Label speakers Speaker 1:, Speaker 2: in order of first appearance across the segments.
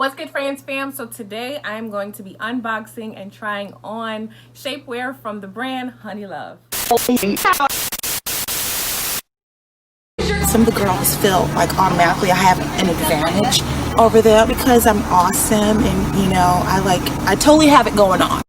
Speaker 1: What's good, Fraanse Fam? So today I'm going to be unboxing and trying on shapewear from the brand Honeylove.
Speaker 2: Some of the girls feel like automatically I have an advantage over them because I'm awesome and I totally have it going on.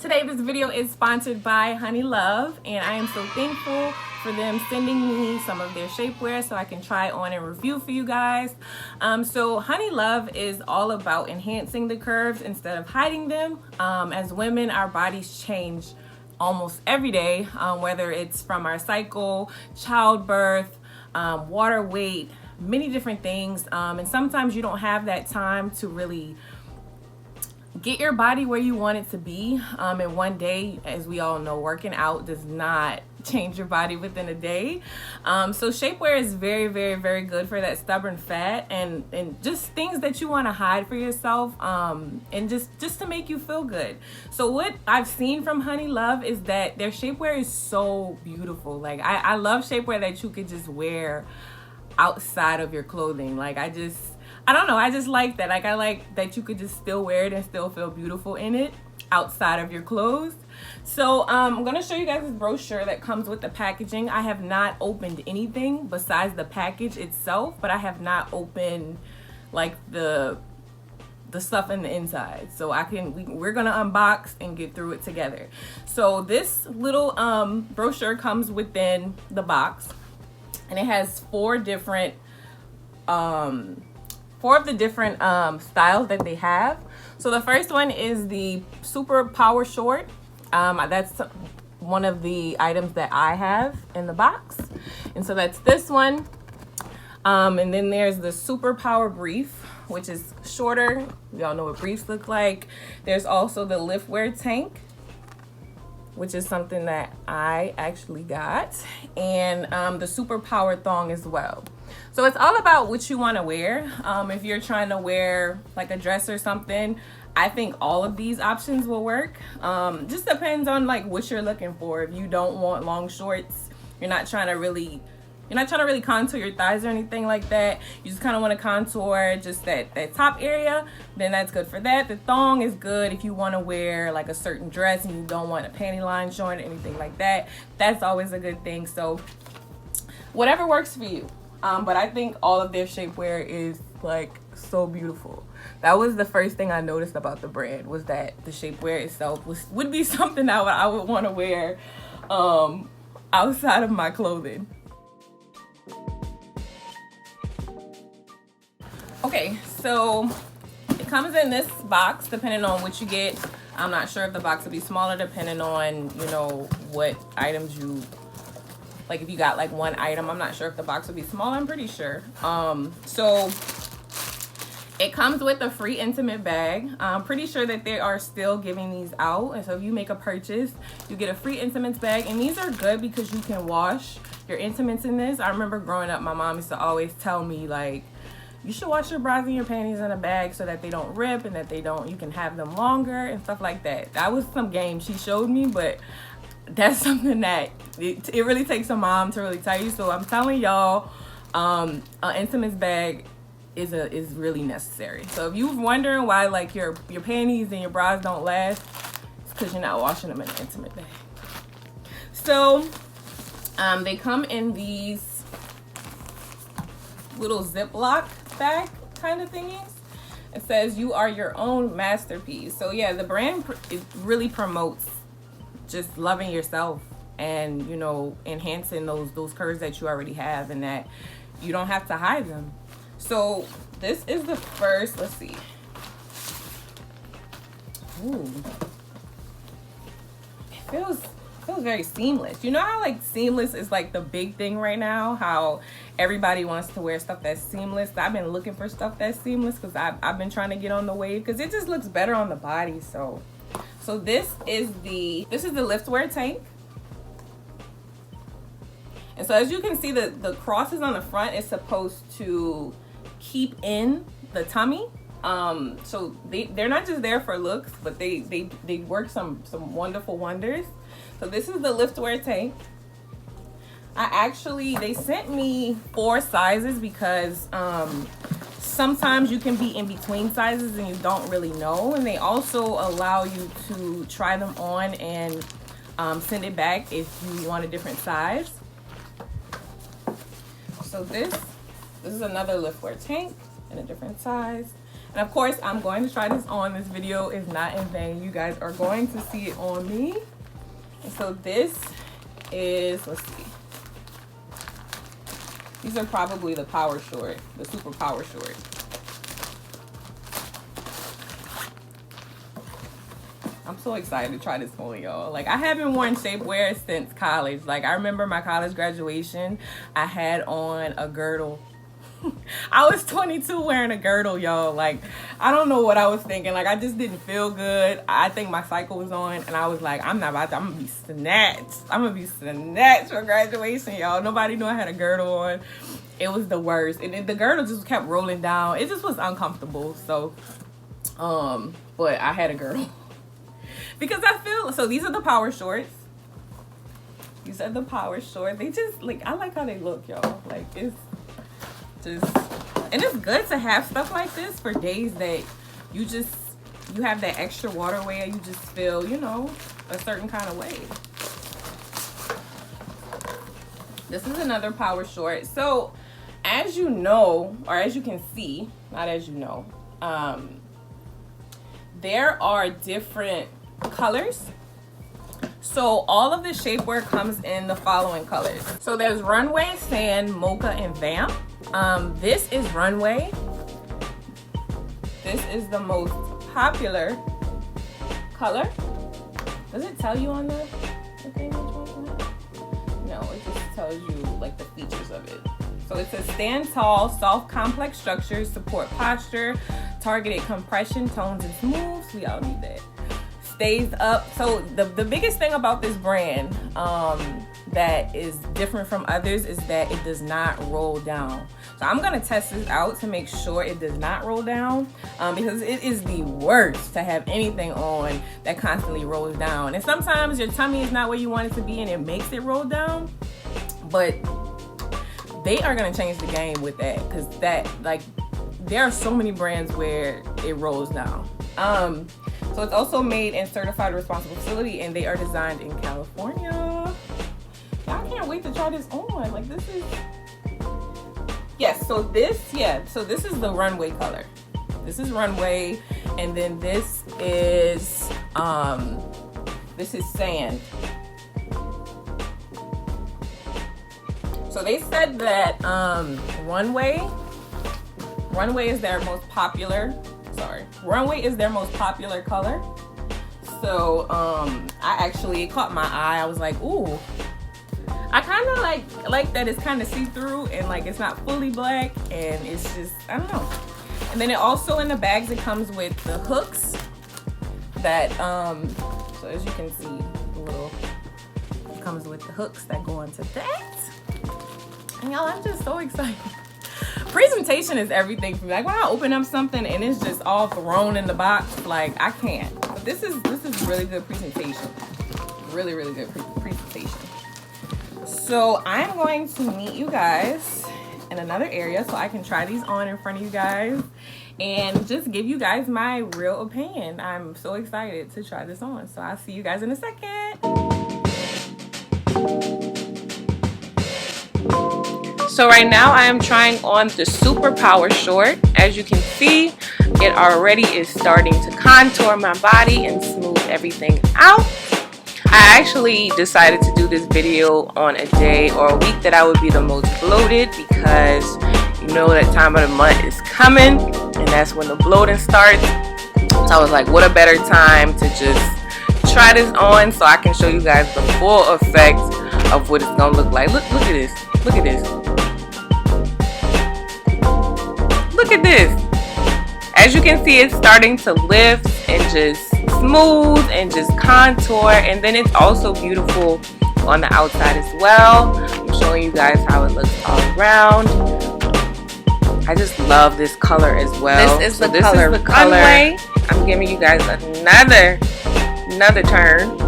Speaker 1: Today this video is sponsored by Honeylove, and I am so thankful for them sending me some of their shapewear so I can try on and review for you guys. So Honeylove is all about enhancing the curves instead of hiding them. As women, our bodies change almost every day, whether it's from our cycle, childbirth, water weight, many different things. And sometimes you don't have that time to really get your body where you want it to be in one day. As we all know, working out does not change your body within a day. So shapewear is very, very, very good for that stubborn fat and just things that you want to hide for yourself, and just to make you feel good. So what I've seen from Honeylove is that their shapewear is so beautiful. Like I love shapewear that you could just wear outside of your clothing. Like I don't know, I just like that. Like I like that you could just still wear it and still feel beautiful in it outside of your clothes. So I'm gonna show you guys this brochure that comes with the packaging. I have not opened anything besides the package itself, but I have not opened like the stuff in the inside. So we're gonna unbox and get through it together. So this little brochure comes within the box, and it has four of the different styles that they have. So the first one is the superpower short. That's one of the items that I have in the box, and so that's this one. And then there's the superpower brief, which is shorter. Y'all know what briefs look like. There's also the liftwear tank, which is something that I actually got, and the superpower thong as well. So it's all about what you want to wear. If you're trying to wear like a dress or something, I think all of these options will work. Just depends on like what you're looking for. If you don't want long shorts, you're not trying to really contour your thighs or anything like that, you just kind of want to contour just that top area, then that's good for that. The thong is good if you want to wear like a certain dress and you don't want a panty line showing or anything like that. That's always a good thing. So whatever works for you. But I think all of their shapewear is like so beautiful. That was the first thing I noticed about the brand, was that the shapewear itself would be something that I would want to wear outside of my clothing. Okay, so it comes in this box depending on what you get. I'm not sure if the box will be smaller depending on, what items you, like if you got like one item. I'm not sure if the box will be smaller, I'm pretty sure. So it comes with a free intimate bag. I'm pretty sure that they are still giving these out. And so if you make a purchase, you get a free intimates bag. And these are good because you can wash your intimates in this. I remember growing up, my mom used to always tell me like, you should wash your bras and your panties in a bag so that they don't rip and that you can have them longer and stuff like that. That was some game she showed me, but that's something that it really takes a mom to really tell you. So I'm telling y'all, an intimates bag is really necessary. So if you're wondering why like your panties and your bras don't last, it's because you're not washing them in an intimate bag. So they come in these little Ziploc bag kind of thingies. It says you are your own masterpiece. So yeah, the brand really promotes just loving yourself and enhancing those curves that you already have, and that you don't have to hide them. So this is the first, let's see. Ooh, it feels very seamless. You know how like seamless is like the big thing right now, how everybody wants to wear stuff that's seamless. I've been looking for stuff that's seamless because I've been trying to get on the wave because it just looks better on the body. So this is the liftwear tank, And so as you can see, the crosses on the front is supposed to keep in the tummy. So they're not just there for looks, but they work some wonderful wonders. So this is the liftwear tank. They sent me 4 sizes because sometimes you can be in between sizes and you don't really know. And they also allow you to try them on and send it back if you want a different size. So this is another liftwear tank in a different size. And of course, I'm going to try this on. This video is not in vain. You guys are going to see it on me. And so this is, let's see. These are probably the power short, the super power short. I'm so excited to try this on, y'all. Like, I haven't worn shapewear since college. Like, I remember my college graduation, I had on a girdle. I was 22 wearing a girdle, y'all. Like, I don't know what I was thinking. Like, I just didn't feel good. I think my cycle was on, and I was like, I'm gonna be snatched. I'm gonna be snatched for graduation, y'all. Nobody knew I had a girdle on. It was the worst. And then the girdle just kept rolling down. It just was uncomfortable. So, but I had a girdle. Because I feel, so these are the power shorts. These are the power shorts. They just, like, I like how they look, y'all. Like, it's just, and it's good to have stuff like this for days that you have that extra water weight. You just feel, you know, a certain kind of way. This is another power short. So as you know, or as you can see, not as you know, there are different colors. So all of the shapewear comes in the following colors. So there's Runway, Sand, Mocha, and Vamp. This is Runway. This is the most popular color. Does it tell you on the thing which one's? No, it just tells you like the features of it. So it says stand tall, soft, complex structures, support posture, targeted compression, tones and smooths. We all need that. Stays up. So the biggest thing about this brand that is different from others is that it does not roll down. So I'm gonna test this out to make sure it does not roll down, because it is the worst to have anything on that constantly rolls down. And sometimes your tummy is not where you want it to be and it makes it roll down, but they are gonna change the game with that, because that, like, there are so many brands where it rolls down. So it's also made in certified responsible facility, and they are designed in California. I can't wait to try this on. Like, this is, yes, so this, yeah, so this is the Runway color. This is Runway, and then this is Sand. So they said that Runway is their most popular, Runway is their most popular color. So it caught my eye. I was like, ooh, I kind of like that it's kind of see-through and like it's not fully black, and it's just, I don't know. And then it also, in the bags, it comes with the hooks that so as you can see, it comes with the hooks that go into that. And y'all, I'm just so excited. Presentation is everything for me. Like, when I open up something and it's just all thrown in the box, like, I can't. But this is really good presentation. Really, really good presentation. So I'm going to meet you guys in another area so I can try these on in front of you guys and just give you guys my real opinion. I'm so excited to try this on. So I'll see you guys in a second. So right now I am trying on the Superpower short. As you can see, it already is starting to contour my body and smooth everything out. I actually decided to do this video on a day or a week that I would be the most bloated, because you know that time of the month is coming and that's when the bloating starts. So I was like, what a better time to just try this on so I can show you guys the full effect of what it's gonna look like. Look at this. Look at this. Look at this. As you can see, it's starting to lift and just smooth and just contour, and then it's also beautiful on the outside as well. I'm showing you guys how it looks all around. I just love this color as well. This is the color Runway. I'm giving you guys another turn.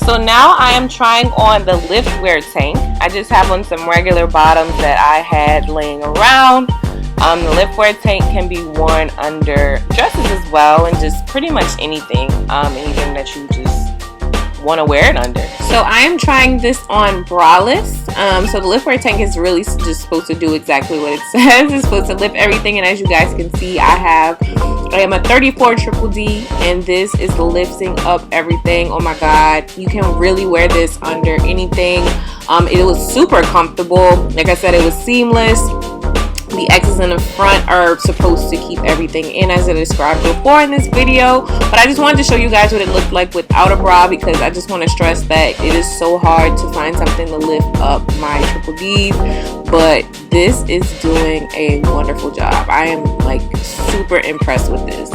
Speaker 1: So now I am trying on the liftwear tank. I just have on some regular bottoms that I had laying around. The liftwear tank can be worn under dresses as well, and just pretty much anything, anything that you just want to wear it under. So I am trying this on braless. So the liftwear tank is really just supposed to do exactly what it says. It's supposed to lift everything, and as you guys can see, I am a 34 triple D, and this is lifting up everything. Oh my god, you can really wear this under anything. It was super comfortable. Like I said, it was seamless. The X's in the front are supposed to keep everything in, as I described before in this video, but I just wanted to show you guys what it looked like without a bra, because I just want to stress that it is so hard to find something to lift up my triple D's, but this is doing a wonderful job. I am like super impressed with this.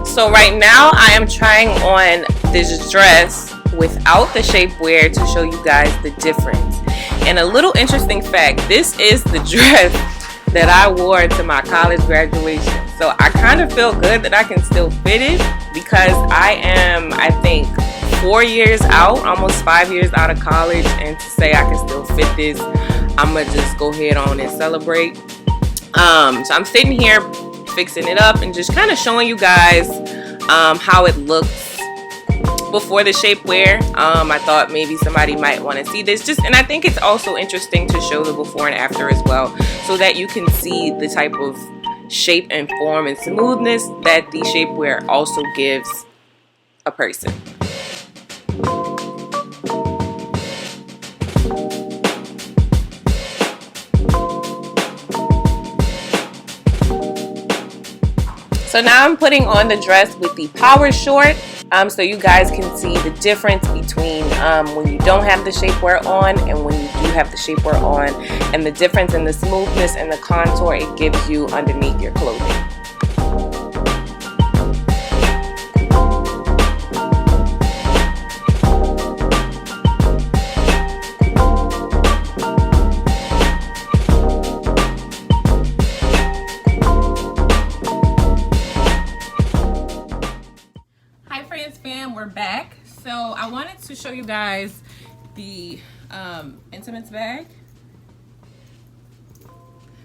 Speaker 1: So right now I am trying on this dress without the shapewear to show you guys the difference. And a little interesting fact, this is the dress that I wore to my college graduation. So I kind of feel good that I can still fit it, because I am, I think, 4 years out, almost 5 years out of college, and to say I can still fit this, I'm gonna just go ahead on and celebrate. So I'm sitting here fixing it up and just kind of showing you guys how it looks before the shapewear. I thought maybe somebody might want to see this, and I think it's also interesting to show the before and after as well, so that you can see the type of shape and form and smoothness that the shapewear also gives a person. So now I'm putting on the dress with the power short, so you guys can see the difference between when you don't have the shapewear on and when you do have the shapewear on, and the difference in the smoothness and the contour it gives you underneath your clothing. Fam, we're back. So I wanted to show you guys the intimates bag.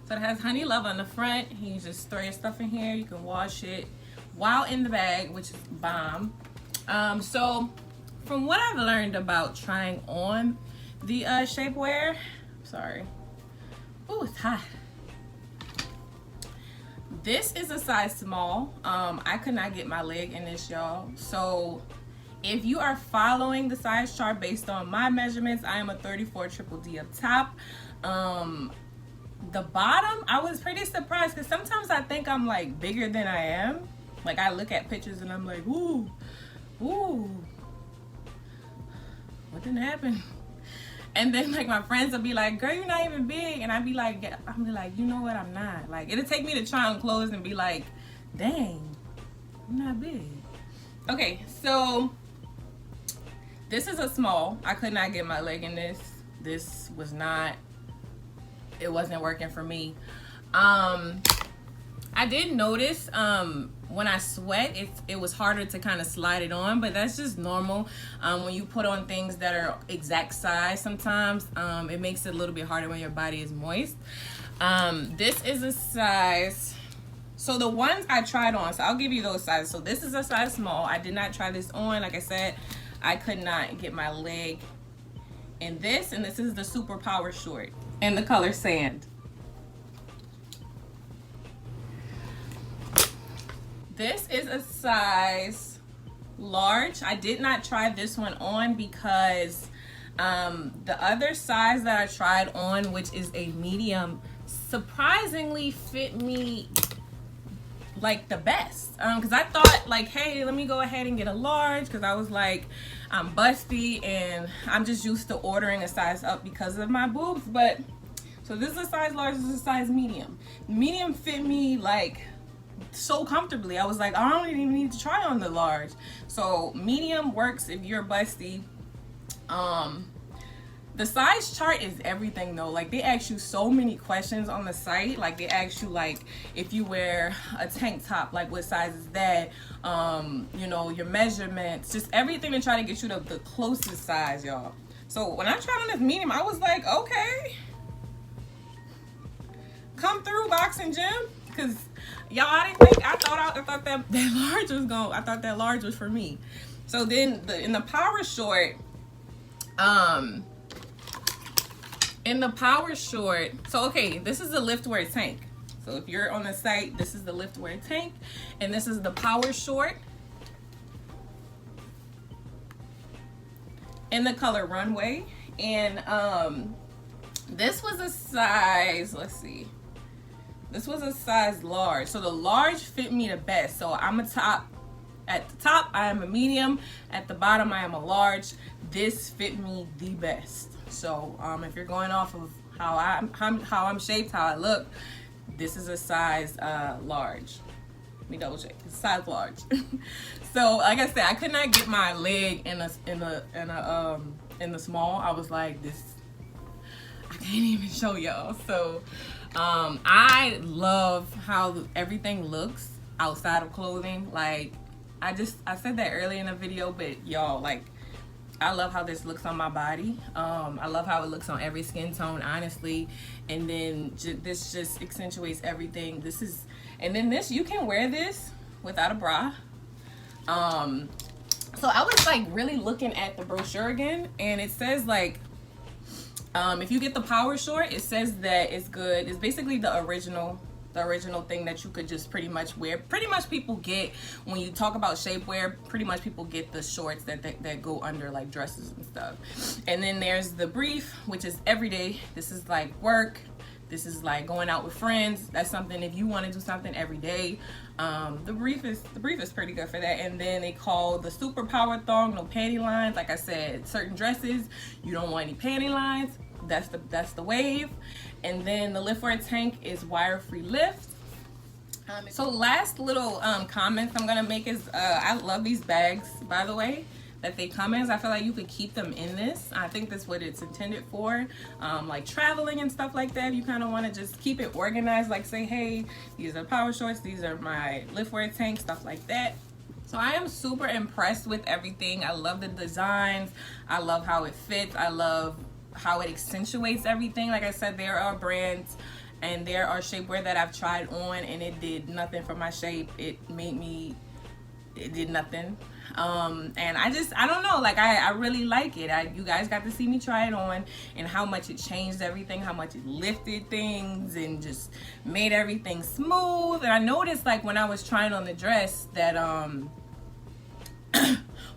Speaker 1: So it has Honeylove on the front. You just throw your stuff in here. You can wash it while in the bag, which is bomb. So from what I've learned about trying on the shapewear, sorry, oh, it's hot. This is a size small. I could not get my leg in this, y'all. So if you are following the size chart based on my measurements, I am a 34 triple D up top. The bottom, I was pretty surprised, because sometimes I think I'm like bigger than I am. Like I look at pictures and I'm like, ooh, what didn't happen? And then like my friends will be like, girl, you're not even big. And I'd be like, you know what, I'm not. Like it'll take me to try on clothes and be like, dang, I'm not big. Okay, so this is a small. I could not get my leg in this. This was not, it wasn't working for me. I did notice when I sweat, it was harder to kind of slide it on, but that's just normal. When you put on things that are exact size, sometimes it makes it a little bit harder when your body is moist. This is a size, so the ones I tried on, so I'll give you those sizes. So this is a size small. I did not try this on. Like I said, I could not get my leg in this, and this is the superpower short in the color sand. This is a size large. I did not try this one on because the other size that I tried on, which is a medium, surprisingly fit me like the best, because I thought like, hey, let me go ahead and get a large, because I was like, I'm busty and I'm just used to ordering a size up because of my boobs. But so this is a size large, this is a size medium. Medium fit me like so comfortably. I was like, I don't even need to try on the large. So medium works if you're busty. The size chart is everything though. Like they ask you so many questions on the site. Like they ask you like, if you wear a tank top, like what size is that? You know, your measurements, just everything to try to get you the closest size, y'all. So when I tried on this medium, I was like, okay, come through boxing gym. Cause y'all, I thought that large was I thought that large was for me. So then in the power short, so okay, this is the liftwear tank. So if you're on the site, this is the liftwear tank, and this is the power short in the color Runway. And this was a size, let's see, this was a size large. So the large fit me the best. So I'm a top. At the top, I am a medium. At the bottom, I am a large. This fit me the best. So if you're going off of how I'm shaped, how I look, this is a size large. Let me double check. It's size large. So like I said, I could not get my leg in the small. I was like, this, I can't even show y'all. So I love how everything looks outside of clothing. Like I said that earlier in the video, but y'all, like, I love how this looks on my body. I love how it looks on every skin tone, honestly. And then this just accentuates everything. And then this, you can wear this without a bra. So I was like really looking at the brochure again, and it says like, if you get the power short, it says that it's good. It's basically the original thing that you could just pretty much wear. Pretty much people get, when you talk about shapewear, pretty much people get the shorts that go under like dresses and stuff. And then there's the brief, which is everyday. This is like work. This is like going out with friends. That's something if you want to do something every day. The brief is pretty good for that. And then they call the superpower thong, no panty lines. Like I said, certain dresses you don't want any panty lines. That's the wave. And then the liftwear tank is wire-free lift. So last little comments I'm gonna make is I love these bags, by the way, that they come in. I feel like you could keep them in this. I think that's what it's intended for, like traveling and stuff like that. You kind of want to just keep it organized, like say, hey, these are power shorts, these are my liftwear tank, stuff like that. So I am super impressed with everything. I love the designs. I love how it fits. I love how it accentuates everything. Like I said, there are brands and there are shapewear that I've tried on and it did nothing for my shape. It did nothing. And I don't know, like I really like it. You guys got to see me try it on and how much it changed everything, how much it lifted things and just made everything smooth. And I noticed like when I was trying on the dress that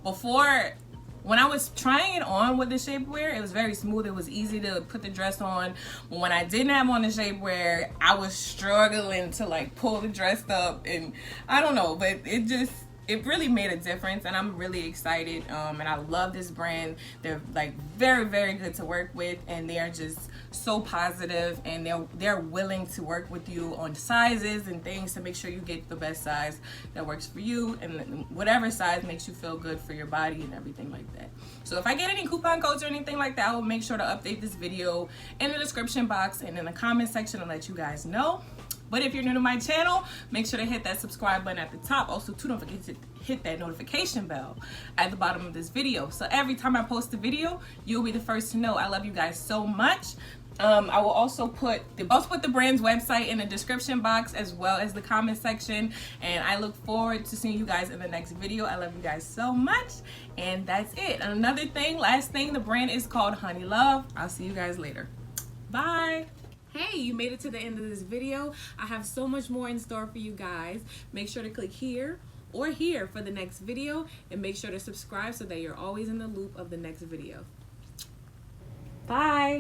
Speaker 1: before, when I was trying it on with the shapewear, it was very smooth. It was easy to put the dress on. When I didn't have on the shapewear, I was struggling to like pull the dress up, and I don't know, but it really made a difference, and I'm really excited. And I love this brand. They're like very, very good to work with, and they're just so positive, and they're willing to work with you on sizes and things to make sure you get the best size that works for you, and whatever size makes you feel good for your body and everything like that. So if I get any coupon codes or anything like that, I will make sure to update this video in the description box and in the comment section and let you guys know. But if you're new to my channel, make sure to hit that subscribe button at the top. Also, too, don't forget to hit that notification bell at the bottom of this video. So every time I post a video, you'll be the first to know. I love you guys so much. I will also put the brand's website in the description box as well as the comment section. And I look forward to seeing you guys in the next video. I love you guys so much. And that's it. Another thing, last thing, the brand is called Honeylove. I'll see you guys later. Bye. Hey, you made it to the end of this video. I have so much more in store for you guys. Make sure to click here or here for the next video, and make sure to subscribe so that you're always in the loop of the next video. Bye.